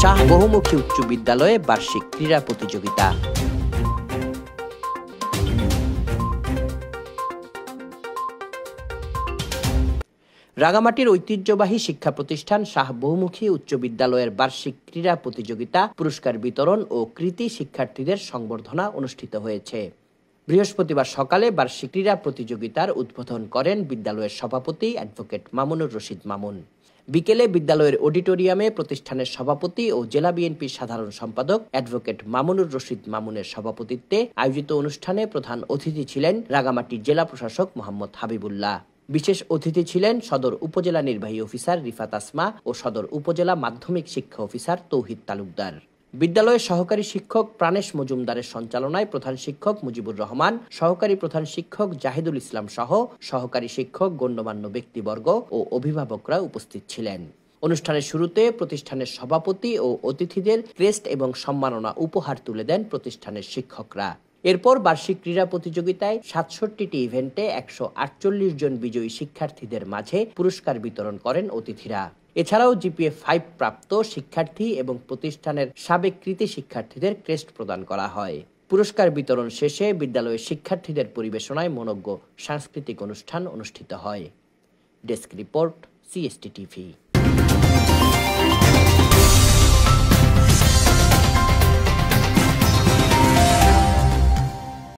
শাহ বহুমুখী উচ্চ বিদ্যালয়ে বার্ষিক ক্রীড়া প্রতিযোগিতা। রাঙামাটির ঐতিহ্যবাহী শিক্ষা প্রতিষ্ঠান শাহ বহুমুখী উচ্চ বিদ্যালয়ের বার্ষিক ক্রীড়া প্রতিযোগিতা, পুরস্কার বিতরণ ও কৃতি শিক্ষার্থীদের সংবর্ধনা অনুষ্ঠিত হয়েছে। বৃহস্পতিবার সকালে বার্ষিক ক্রীড়া প্রতিযোগিতার উদ্বোধন করেন বিদ্যালয়ের সভাপতি অ্যাডভোকেট মামুনুর রশিদ মামুন। বিকেলে বিদ্যালয়ের অডিটোরিয়ামে প্রতিষ্ঠানের সভাপতি ও জেলা বিএনপির সাধারণ সম্পাদক অ্যাডভোকেট মামুনুর রশিদ মামুনের সভাপতিত্বে আয়োজিত অনুষ্ঠানে প্রধান অতিথি ছিলেন রাঙামাটি জেলা প্রশাসক মোহাম্মদ হাবিবুল্লাহ। বিশেষ অতিথি ছিলেন সদর উপজেলা নির্বাহী অফিসার রিফাত আসমা ও সদর উপজেলা মাধ্যমিক শিক্ষা অফিসার তৌহিদ তালুকদার। বিদ্যালয়ের সহকারী শিক্ষক প্রাণেশ মজুমদারের সঞ্চালনায় প্রধান শিক্ষক মুজিবুর রহমান, সহকারী প্রধান শিক্ষক জাহিদুল ইসলাম সহ সহকারী শিক্ষক, গণ্যমান্য ব্যক্তিবর্গ ও অভিভাবকরা উপস্থিত ছিলেন। অনুষ্ঠানের শুরুতে প্রতিষ্ঠানের সভাপতি ও অতিথিদের ক্রেস্ট এবং সম্মাননা উপহার তুলে দেন প্রতিষ্ঠানের শিক্ষকরা। এরপর বার্ষিক ক্রীড়া প্রতিযোগিতায় ৬৭টি ইভেন্টে ১৪৮ জন বিজয়ী শিক্ষার্থীদের মাঝে পুরস্কার বিতরণ করেন অতিথিরা। এছাড়াও জিপিএ 5 প্রাপ্ত শিক্ষার্থী এবং প্রতিষ্ঠানের সাবেক কৃতি শিক্ষার্থীদের ক্রেস্ট প্রদান করা হয়। পুরস্কার বিতরণ শেষে বিদ্যালয়ের শিক্ষার্থীদের পরিবেশনায় মনোজ্ঞ সাংস্কৃতিক অনুষ্ঠান অনুষ্ঠিত হয়। Desk report, CST TV।